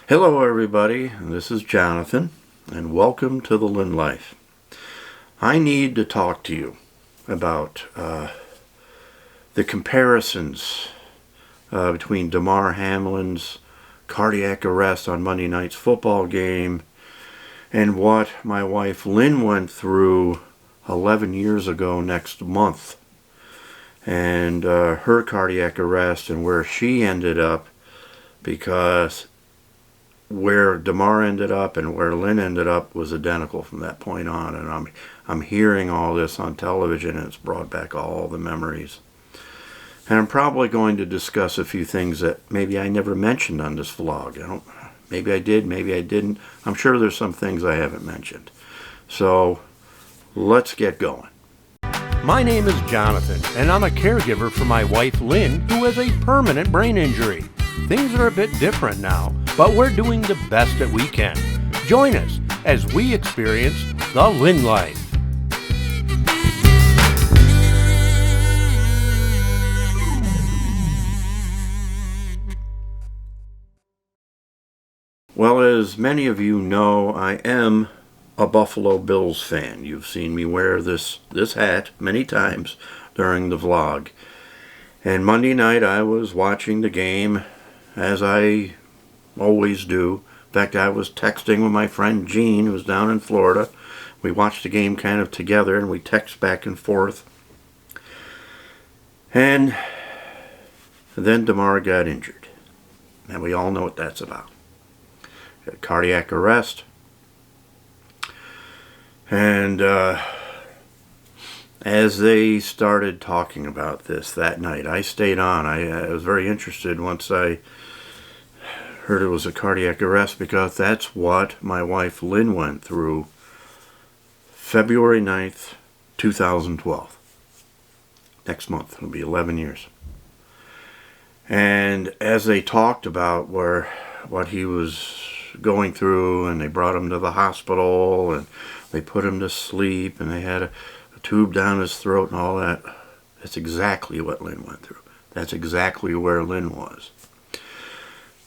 Hello everybody, this is Jonathan, and welcome to the Lynne Life. I need to talk to you about the comparisons between Damar Hamlin's cardiac arrest on Monday night's football game and what my wife Lynne went through 11 years ago next month, and her cardiac arrest and where she ended up, because where Damar ended up and where Lynne ended up was identical from that point on. And I'm hearing all this on television, and it's brought back all the memories. And I'm probably going to discuss a few things that maybe I never mentioned on this vlog. Maybe I did, maybe I didn't. I'm sure there's some things I haven't mentioned. So let's get going. My name is Jonathan, and I'm a caregiver for my wife Lynne, who has a permanent brain injury. Things are a bit different now, but we're doing the best that we can. Join us as we experience the Lynne Life. Well, as many of you know, I am a Buffalo Bills fan. You've seen me wear this hat many times during the vlog. And Monday night I was watching the game, as I always do. In fact, I was texting with my friend Gene, who was down in Florida. We watched the game kind of together, and we text back and forth. And then Damar got injured. And we all know what that's about. A cardiac arrest. And as they started talking about this that night, I stayed on. I was very interested once I heard it was a cardiac arrest, because that's what my wife Lynne went through February 9th, 2012. Next month, it'll be 11 years. And as they talked about what he was going through, and they brought him to the hospital, and they put him to sleep, and they had a tube down his throat and all that, that's exactly what Lynne went through. That's exactly where Lynne was.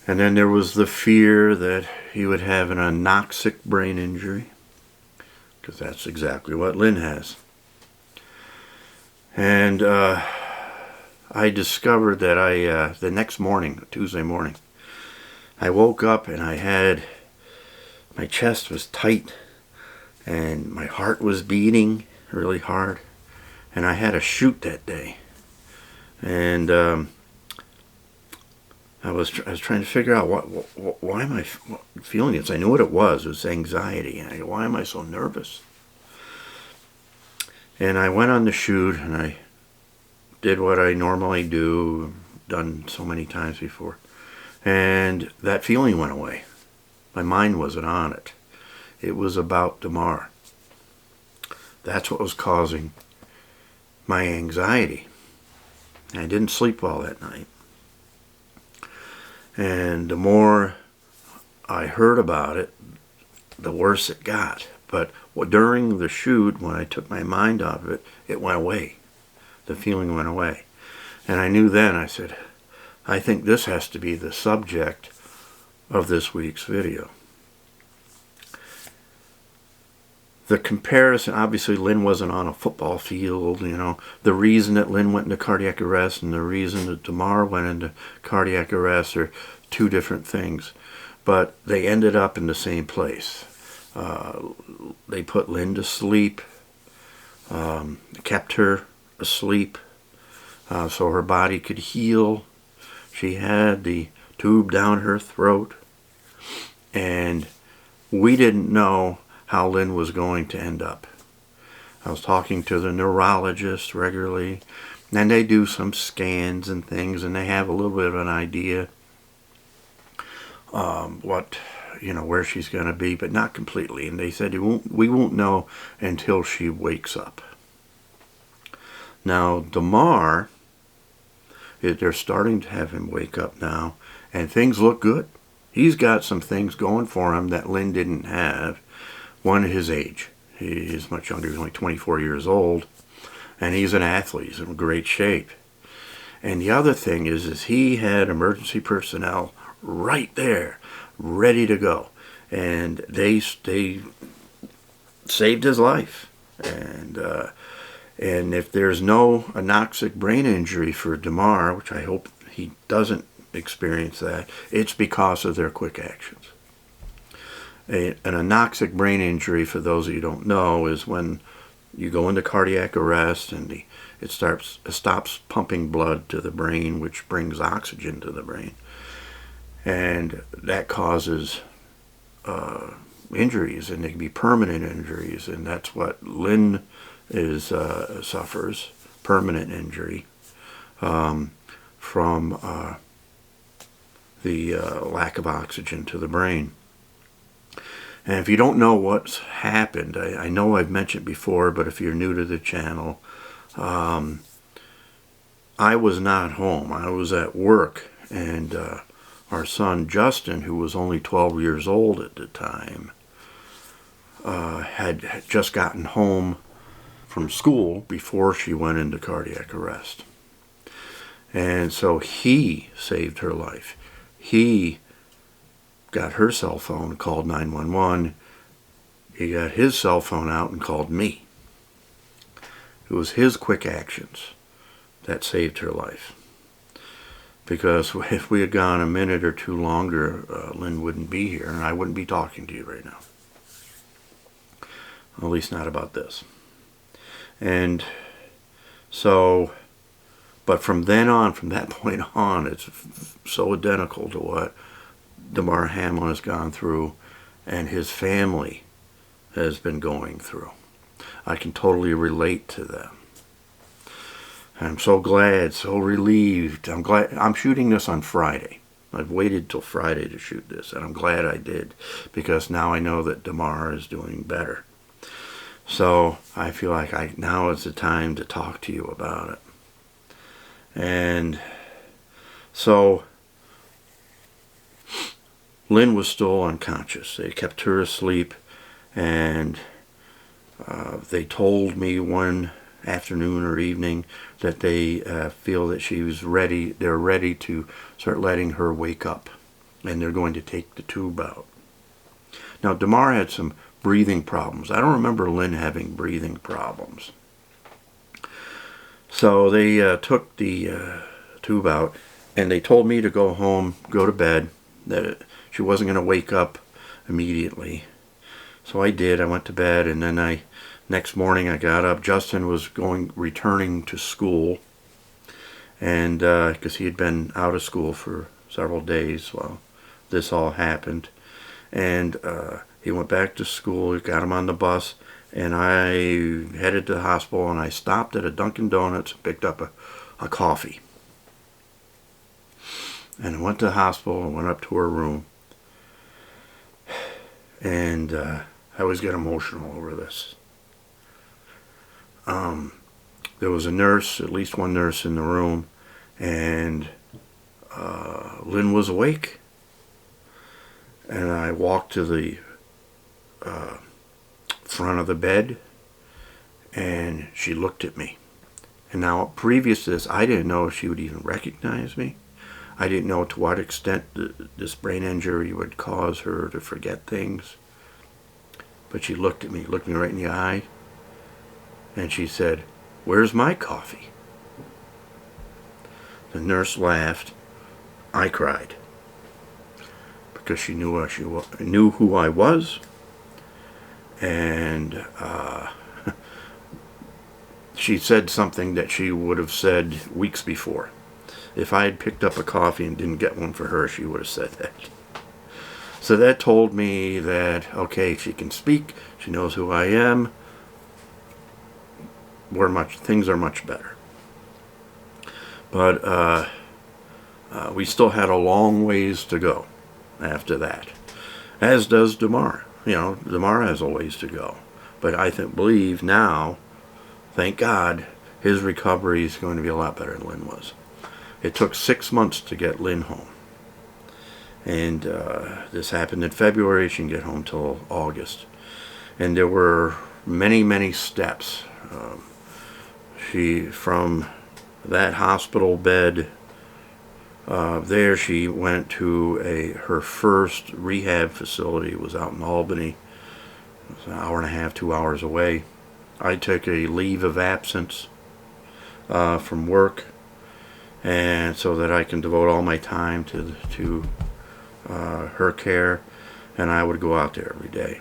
And then there was the fear that he would have an anoxic brain injury, because that's exactly what Lynne has. And I discovered that the next morning, Tuesday morning, I woke up and my chest was tight and my heart was beating really hard, and I had a shoot that day. And I was trying to figure out why am I feeling this. I knew what it was. It was anxiety. And I go, why am I so nervous? And I went on the shoot, and I did what I normally do, done so many times before. And that feeling went away. My mind wasn't on it. It was about Damar. That's what was causing my anxiety. I didn't sleep well that night. And the more I heard about it, the worse it got. But during the shoot, when I took my mind off of it, it went away. The feeling went away. And I knew then, I said, I think this has to be the subject of this week's video. The comparison, obviously Lynne wasn't on a football field, you know. The reason that Lynne went into cardiac arrest and the reason that Damar went into cardiac arrest are two different things. But they ended up in the same place. They put Lynne to sleep, kept her asleep so her body could heal. She had the tube down her throat, and we didn't know how Lynne was going to end up. I was talking to the neurologist regularly, and they do some scans and things, and they have a little bit of an idea where she's going to be, but not completely. And they said we won't know until she wakes up. Now Damar, they're starting to have him wake up now, and things look good. He's got some things going for him that Lynne didn't have. One, his age. He's much younger. He's only 24 years old. And he's an athlete. He's in great shape. And the other thing is he had emergency personnel right there, ready to go. And they saved his life. And if there's no anoxic brain injury for Damar, which I hope he doesn't experience that, it's because of their quick actions. An anoxic brain injury, for those of you who don't know, is when you go into cardiac arrest and it stops pumping blood to the brain, which brings oxygen to the brain. And that causes injuries, and they can be permanent injuries, and that's what Lynne suffers, permanent injury from the lack of oxygen to the brain. And if you don't know what's happened, I know I've mentioned before, but if you're new to the channel, I was not home. I was at work, and our son Justin, who was only 12 years old at the time, had just gotten home from school before she went into cardiac arrest. And so he saved her life. He got her cell phone, called 911. He got his cell phone out and called me. It was his quick actions that saved her life. Because if we had gone a minute or two longer, Lynne wouldn't be here, and I wouldn't be talking to you right now. At least not about this. And so, but from then on, from that point on, it's so identical to what Damar Hamlin has gone through and his family has been going through. I can totally relate to them. I'm so glad, so relieved. I'm glad. I'm shooting this on Friday. I've waited till Friday to shoot this, and I'm glad I did, because now I know that Damar is doing better. So I feel like now is the time to talk to you about it. And so Lynne was still unconscious. They kept her asleep, and they told me one afternoon or evening that they feel that she was ready. They're ready to start letting her wake up, and they're going to take the tube out. Now, Damar had some breathing problems. I don't remember Lynne having breathing problems. So they took the tube out, and they told me to go home, go to bed, that she wasn't going to wake up immediately. So I did. I went to bed, and then next morning I got up. Justin was returning to school, and because he had been out of school for several days while this all happened, and he went back to school. He got him on the bus, and I headed to the hospital, and I stopped at a Dunkin' Donuts and picked up a coffee. And I went to the hospital and went up to her room, and I always get emotional over this. There was a nurse, at least one nurse in the room, and Lynne was awake. And I walked to the front of the bed, and she looked at me. And now, previous to this, I didn't know if she would even recognize me. I didn't know to what extent this brain injury would cause her to forget things. But she looked me right in the eye, and she said, "Where's my coffee?" The nurse laughed. I cried, because she knew who I was, and she said something that she would have said weeks before. If I had picked up a coffee and didn't get one for her, she would have said that. So that told me that, okay, she can speak, she knows who I am, things are much better. But we still had a long ways to go after that, as does Damar. Damar has a ways to go. But I believe now, thank God, his recovery is going to be a lot better than Lynne was. It took 6 months to get Lynne home. And this happened in February. She didn't get home till August. And there were many, many steps. From that hospital bed there she went to her first rehab facility. It was out in Albany. It was an hour and a half, 2 hours away. I took a leave of absence from work, and so that I can devote all my time to her care, and I would go out there every day.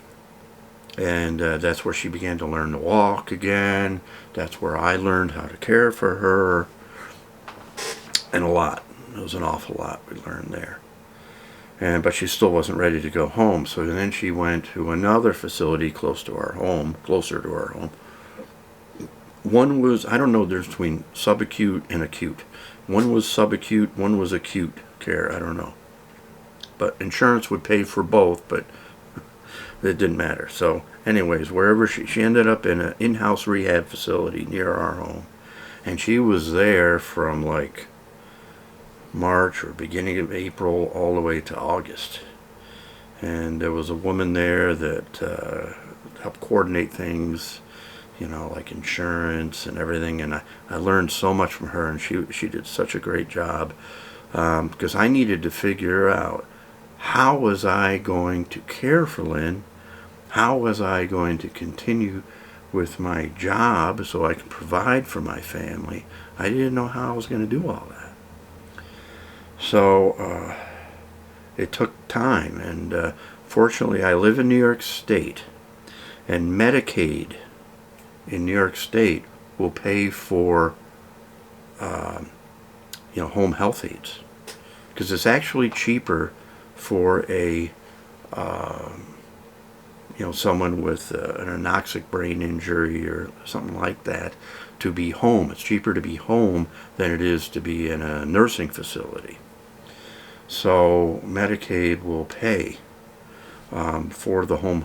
And that's where she began to learn to walk again. That's where I learned how to care for her, and a lot. It was an awful lot we learned there. But she still wasn't ready to go home, so then she went to another facility closer to our home. One was, I don't know, there's between subacute and acute. One was subacute, one was acute care, I don't know. But insurance would pay for both, but it didn't matter. So anyways, wherever she ended up in an in-house rehab facility near our home. And she was there from like March or beginning of April all the way to August. And there was a woman there that helped coordinate things, like insurance and everything. And I learned so much from her, and she did such a great job, because I needed to figure out, how was I going to care for Lynne? How was I going to continue with my job so I could provide for my family? I didn't know how I was going to do all that. So it took time, and fortunately I live in New York State, and Medicaid in New York State will pay for home health aides, because it's actually cheaper for someone with an anoxic brain injury or something like that to be home. It's cheaper to be home than it is to be in a nursing facility. So Medicaid will pay for the home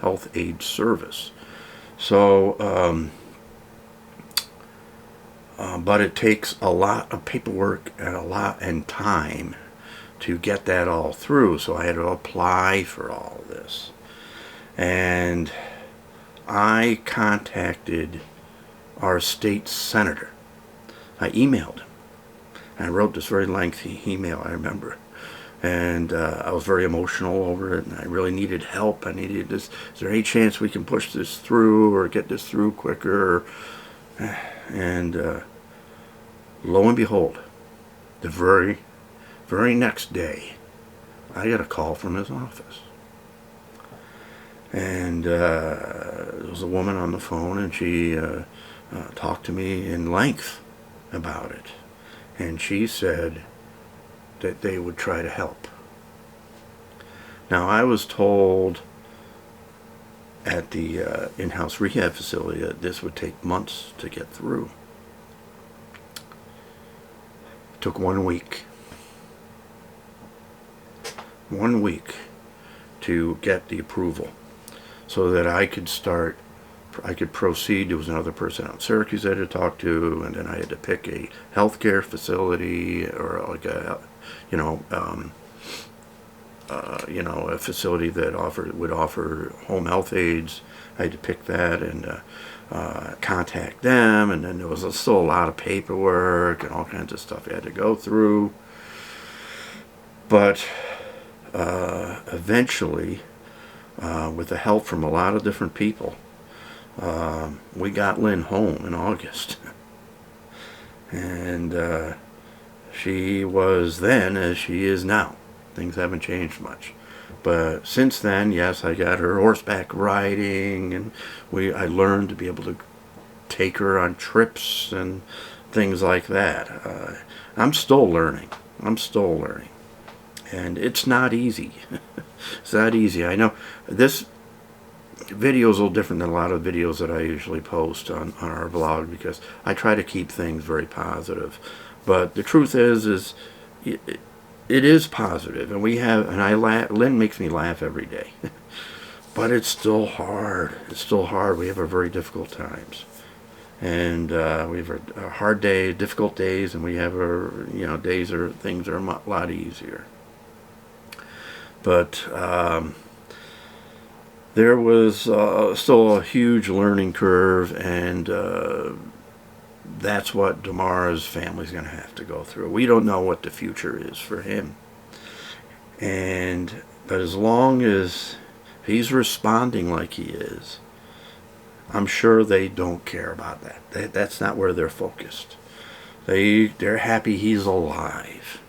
health aid service. So, but it takes a lot of paperwork and time to get that all through. So I had to apply for all this, and I contacted our state senator. I emailed him. I wrote this very lengthy email, I remember. And I was very emotional over it, and I really needed help. I needed this. Is there any chance we can push this through or get this through quicker? And lo and behold, the very next day, I got a call from his office. And there was a woman on the phone, and she talked to me in length about it. And she said that they would try to help. Now, I was told at the in-house rehab facility that this would take months to get through. It took 1 week. 1 week to get the approval so that I could proceed. There was another person out in Syracuse I had to talk to, and then I had to pick a healthcare facility or like a facility that would offer home health aides. I had to pick that and contact them, and then there was still a lot of paperwork and all kinds of stuff I had to go through. But eventually, with the help from a lot of different people, we got Lynne home in August. And she was then as she is now. Things haven't changed much. But since then, yes, I got her horseback riding, and I learned to be able to take her on trips and things like that. I'm still learning. And it's not easy. It's not easy. I know this video is a little different than a lot of videos that I usually post on our blog, because I try to keep things very positive. But the truth is it is positive, and Lynne makes me laugh every day. But it's still hard. We have our very difficult times, and we have our hard days, difficult days, and we have our days or things are a lot easier. But there was still a huge learning curve, and that's what Damar's family's going to have to go through. We don't know what the future is for him. But as long as he's responding like he is, I'm sure they don't care about that. That's not where they're focused. They're happy he's alive.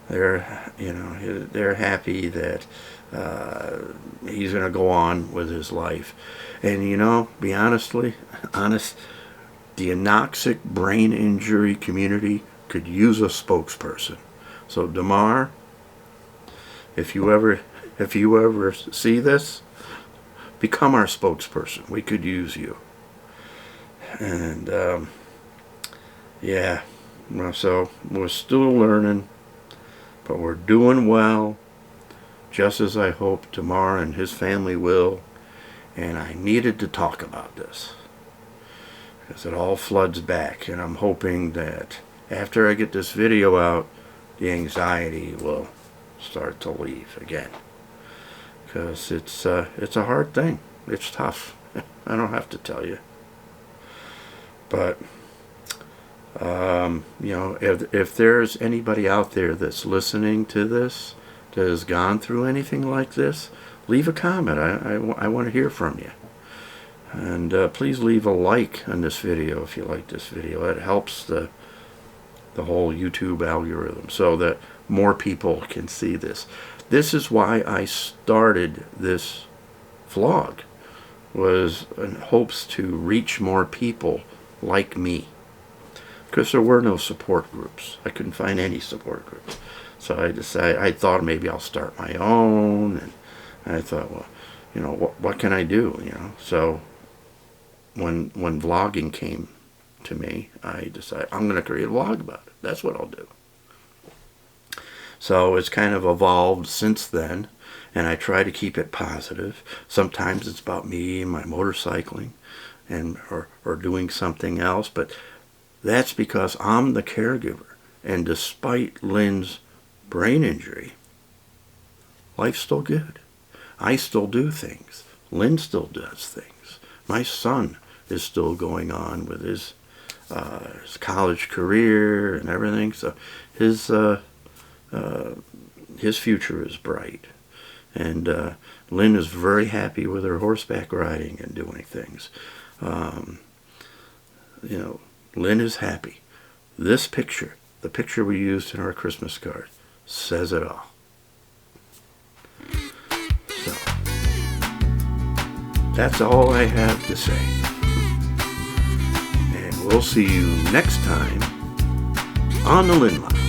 They're happy that he's going to go on with his life. And be honest, the Anoxic Brain Injury community could use a spokesperson. So Damar, if you ever see this, become our spokesperson. We could use you. And yeah, so we're still learning, but we're doing well, just as I hope Damar and his family will. And I needed to talk about this because it all floods back, and I'm hoping that after I get this video out, the anxiety will start to leave again, because it's a hard thing. It's tough. I don't have to tell you. But if there's anybody out there that's listening to this that has gone through anything like this, leave a comment. I want to hear from you. And please leave a like on this video if you like this video. It helps the whole YouTube algorithm so that more people can see this. This is why I started this vlog, was in hopes to reach more people like me, because there were no support groups. I couldn't find any support groups. So I thought maybe I'll start my own, and I thought, well, what can I do? So when vlogging came to me, I decided I'm going to create a vlog about it. That's what I'll do. So it's kind of evolved since then, and I try to keep it positive. Sometimes it's about me and my motorcycling, or doing something else, but that's because I'm the caregiver. And despite Lynne's brain injury, life's still good. I still do things. Lynne still does things. My son is still going on with his college career and everything. So his future is bright. And Lynne is very happy with her horseback riding and doing things. Lynne is happy. This picture, the picture we used in our Christmas card, says it all. So, that's all I have to say. And we'll see you next time on the Lynne Life.